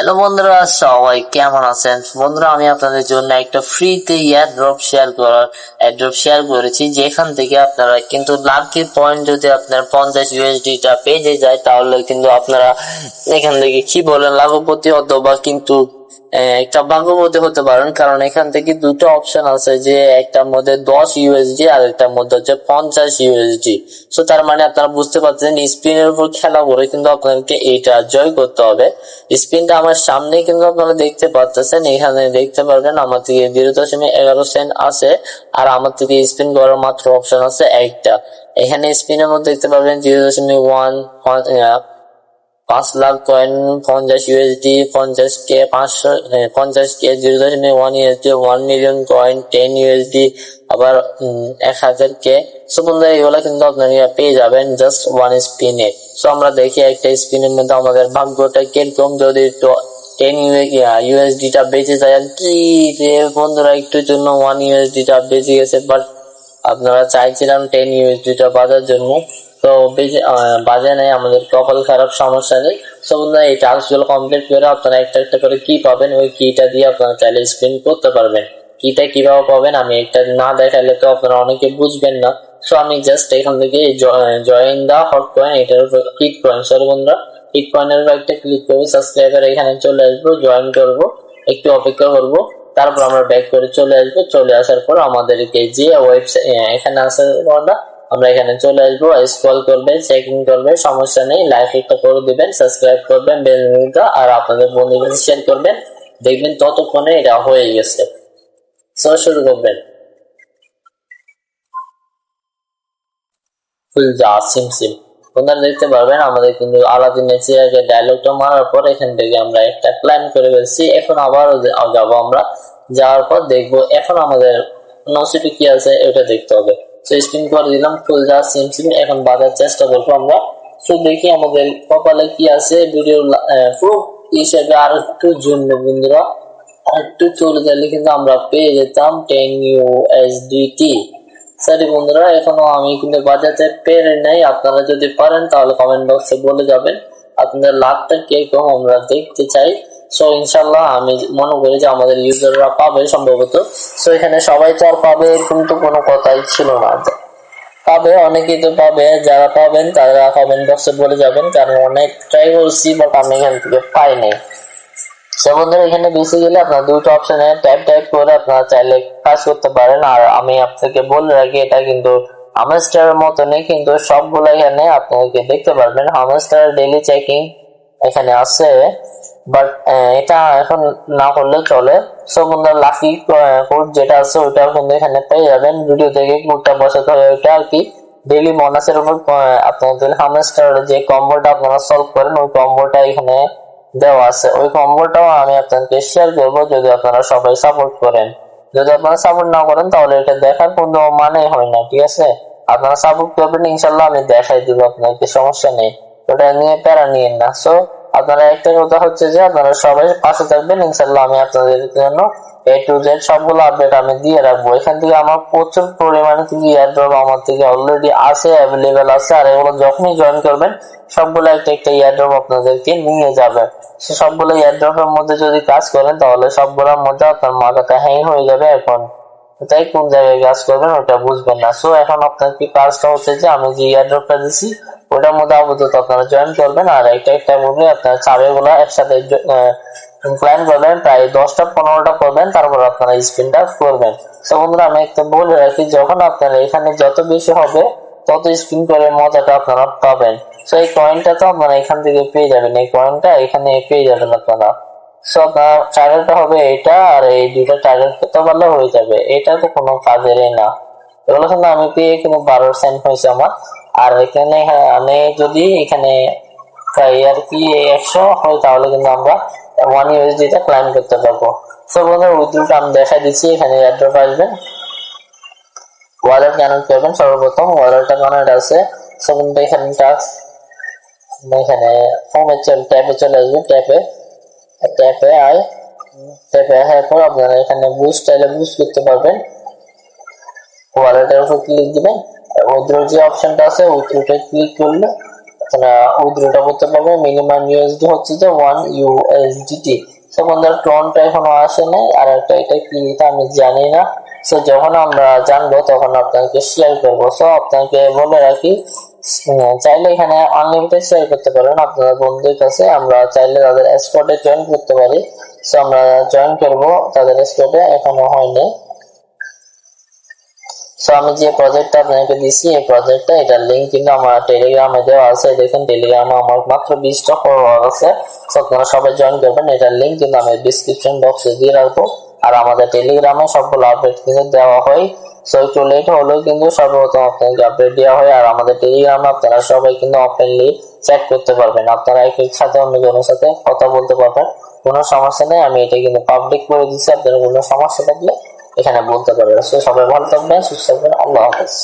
Hello বন্ধুরা, সবাই কেমন আছেন? বন্ধুরা, আমি আপনাদের জন্য একটা ফ্রিতে এয়ারড্রপ শেয়ার করেছি, যেখান থেকে আপনারা কিন্তু লাকি পয়েন্ট যদি আপনার 50 ইউএসডিটা পেয়ে যায়, তাহলে কিন্তু আপনারা এখান থেকে কি বলেন লাখপতি অথবা কিন্তু একটা ভাগ্যবতী হতে পারেন। কারণ এখান থেকে দুটো অপশন আছে, যে একটার মধ্যে 10 ইউএসডি আর একটার মধ্যে হচ্ছে 50 ইউএসডি। সো তার মানে আপনারা বুঝতে পারছেন স্পিনের উপর খেলা করে কিন্তু আপনাদেরকে এইটা জয় করতে হবে। স্পিনটা আমার সামনে কিন্তু আপনারা দেখতে পাচ্ছেন, এখানে দেখতে পারবেন আমার থেকে 0.11 সেন্ট আছে, আর আমার থেকে স্পিন করার মাত্র অপশন আছে একটা। এখানে স্পিনের মধ্যে দেখতে পারবেন 0.1 5 lakh coin, 50 USD, 50k, 500 50k, 0.1 USD, 1 million coin, 10 USD, আবার 1000k। সো বন্ধুরা, এগুলো কিন্তু আপনারা পেয়ে যাবেন জাস্ট ওয়ান স্পিনে। সো আমরা দেখি একটা স্পিনের মধ্যে আমাদের ভাগ্যটা কিরকম। যদি 10 ইউএসডিটা বেঁচে যায়, আর কি রে বন্ধুরা, একটুর জন্য 1 ইউএসডিটা বেঁচে গেছে, বাট আপনারা চাইছিলাম 10 ইউএসডিটা বাজার জন্য, তো বাজে নাই, আমাদের কপাল খারাপ, সমস্যা নেই। সো বন্ধুরা, এই টাস্কগুলো কমপ্লিট করে আপনারা একটা একটা করে কি পাবেন, ওই কিটা দিয়ে আপনারা চাইলে স্পিন করতে পারবেন। কিটা কিভাবে পাবেন আমি একটা না দেখালে তো আপনারা অনেকে বুঝবেন না। সো আমি জাস্ট এখান থেকে জয়েন দা হট কয়েন, এটার উপর ক্লিক করেন। সরি বন্ধুরা, ক্লিক কয়েনের উপর একটা ক্লিক করবো, সাবস্ক্রাইবার এখানে চলে আসবো, জয়েন করবো, একটু অপেক্ষা করবো, তারপর আমরা ব্যাক করে চলে আসবো। চলে আসার পর আমাদেরকে যে ওয়েবসাইট এখানে আসার পর আমরা এখানে চলে আসবো, স্ক্রল করবেন, চেকিং করবেন, সমস্যা নেই, লাইক একটা করে দিবেন, সাবস্ক্রাইব করবেন, বেল আইকনটা, আর আপনাদের বন্ধুদের শেয়ার করবেন, দেখবেন ততক্ষণে এটা হয়ে গেছে। সো শুরু করবেন। ফুল যা সিম আপনারা দেখতে পারবেন আমাদের কিন্তু আলাদিনের চেয়ারের ডায়লগটা মারার পর এখান থেকে আমরা একটা প্ল্যান করে ফেলছি। এখন আবারও যাবো আমরা, যাওয়ার পর দেখবো এখন আমাদের নসিবে কি আছে এটা দেখতে হবে। তো স্পিন করে দিলাম ফুল যা সিম। এখন বাজার চেষ্টা করবো আমরা। তো দেখি আমাদের কপালে কি আছে। ভিডিও প্রুফ হিসেবে আর একটু জুমবে বন্ধুরা, আর একটু চলে গেলে কিন্তু আমরা পেয়ে যেতাম 10 ইউএসডিটি। সরি বন্ধুরা, এখনো আমি কিন্তু বাজাতে পেরে নাই। আপনারা যদি পারেন তাহলে কমেন্ট বক্সে বলে যাবেন আপনাদের লাভটা কিরকম, আমরা দেখতে চাই। সো ইনশাল্লাহ আমি মনে করি যে আমাদের ইউজাররা পাবে সম্ভবত। সো এখানে সবাই তো আর পাবে কিন্তু কোনো কথাই ছিল না, পাবে অনেকেই তো পাবে। যারা পাবেন তারা কমেন্ট বক্সে বলে যাবেন, কারণ অনেক ট্রাই করছি বাট আমি এখান থেকে পাই নাই। বন্ধুরা, এখানে বেশি গেলে আপনার দুটো অপশনে ট্যাপ করে আপনারা চাইলে কাজ করতে পারেন। আর আমি আপনাকে বলে রাখি, এটা কিন্তু হামস্টারের মতো নেই, কিন্তু সবগুলো এখানে আপনাকে দেখতে পারবেন। হামস্টার ডেইলি চেকিং এখানে আছে, বাট এটা এখন না করলে চলে। সো বন্ধুরা, লাকি কোড যেটা আছে ওইটাও কিন্তু এখানে পেয়ে যাবেন। ভিডিও থেকে কোডটা বসাতে হবে, ওইটা আর কি ডেইলি বোনাসের উপর আপনাদের হামস্টার যে কম্বোটা আপনারা সলভ করেন, ওই কম্বোটা এখানে দেওয়া আছে। ওই কম্বোটাও আমি আপনাকে শেয়ার করবো যদি আপনারা সবাই সাপোর্ট করেন। যদি আপনারা সাপোর্ট না করেন তাহলে এটা দেখার কোনো মানে হয় না, ঠিক আছে? আপনারা সাপোর্ট করবেন, ইনশাল্লাহ আমি দেখাই দিব আপনাকে, সমস্যা নেই, ওটা নিয়ে প্যারা নিয়েন না। সো আপনারা একটা কথা হচ্ছে যে আপনারা সবাই পাশে থাকবেন, ইনশাল্লাহ আমি আপনাদের জন্য A to Z সবগুলো আপডেট আমি দিয়ে রাখবো। এখান থেকে আমার প্রচুর পরিমাণে কিন্তু এয়ারড্রপ আমার থেকে অলরেডি আছে, অ্যাভেলেবেল আছে, আর এগুলো যখনই জয়েন করবেন সবগুলো একটা একটা এয়ারড্রপ আপনাদেরকে নিয়ে যাবে। সবগুলো এয়ারড্রপের মধ্যে যদি কাজ করেন তাহলে সবগুলোর মধ্যে আপনার মাথাটা হ্যাং হয়ে যাবে। এখন তাই কোন জায়গায় কাজ করবেন ওটা বুঝবেন না। সো এখন আপনার কি কাজটা হচ্ছে যে আমি যে এয়ারড্রপটা দিচ্ছি ওটার মধ্যে আপাতত আপনারা জয়েন করবেন, আর একটা একটা করে আপনার চাবিগুলো একসাথে প্ল্যান করবেন, প্রায় 10টা 15টা করবেন, তারপর আপনারা স্পিনটা করবেন। তো বন্ধুরা, আমি একটা বলে রাখি, যখন আপনারা এখানে যত বেশি হবে তত স্পিন করে মজাটা আপনারা পাবেন। তো এই কয়েনটা তো আপনারা এখান থেকে পেয়ে যাবেন, এই কয়েনটা এখানে পেয়ে যাবেন আপনারা। সো আপনার টার্গেটটা হবে এটা, আর এই দুটো টার্গেট করতে পারলে হয়ে যাবে। এটা তো কোনো কাজেরই না। এগুলো কিন্তু আমি পেয়ে কিন্তু 12 সেন্ট হয়েছে আমার। আর এখানে আমি যদি এখানে আর কি 100 হয় তাহলে কিন্তু আমরা 1 ইউএসডি টা ক্লাইম করতে পারবো। সো বন্ধুরা, উইথড্রটা আমি দেখাই দিচ্ছি। এখানে এয়ারড্রপ আসবেন, ওয়ালেট কানেক্ট করবেন। সর্বপ্রথম ওয়ালেটটা কানেক্ট আছে। সো বন্ধুরা, এখানে ট্যাপে চলে আসবে, ট্যাপে আসার পর আপনারা এখানে বুস্ট চাইলে বুস্ট করতে পারবেন। ওয়ালেটের উপর ক্লিক দিবেন, উইথড্র যে অপশনটা আছে উইথড্রোতে ক্লিক করলে আপনারা উইথড্রটা করতে পারবেন। মিনিমাম ইউএসডি হচ্ছে যে 1 USDT। তো বন্ধুরা ক্লোনটা এখনো আসে নাই, আর একটা এটা কি তা আমি জানি না। সো যখন আমরা জানবো তখন আপনাকে শেয়ার করবো। সো আপনাকে বলে রাখি, চাইলে এখানে আনলিমিটেড শেয়ার করতে পারেন আপনার বন্ধুদের কাছে। আমরা চাইলে তাদের স্কোয়াডে জয়েন করতে পারি। সো আমরা জয়েন করবো তাদের স্কোয়াডে, এখনো হয়নি। সো আমি যে প্রজেক্টটা আপনাকে দিছি এই প্রজেক্টটা, এটার লিংক কিন্তু আমার টেলিগ্রামে দেওয়া আছে। দেখেন টেলিগ্রামে আমার মাত্র 20টা ফলোয়ার আছে। সো আপনারা সবাই জয়েন করবেন। এটার লিংক কিন্তু আমি ডিসক্রিপশন বক্সে দিয়ে রাখবো। আর আমাদের টেলিগ্রামে সবগুলো আপডেট কিন্তু দেওয়া হয়। সো একটু লেট হলেও কিন্তু সর্বপ্রথম আপনাকে আপডেট দেওয়া হয়। আর আমাদের টেলিগ্রামে আপনারা সবাই কিন্তু ওপেনলি চ্যাট করতে পারবেন। আপনারা এক সাথে অন্য জনের সাথে কথা বলতে পারবেন, কোনো সমস্যা নেই। আমি এটা কিন্তু পাবলিক করে দিচ্ছি, আপনারা কোনো সমস্যা থাকলে এখানে বলতে পারবেন। সো সবাই ভালো থাকবেন, সুস্থ থাকবেন। আল্লাহ হাফেজ।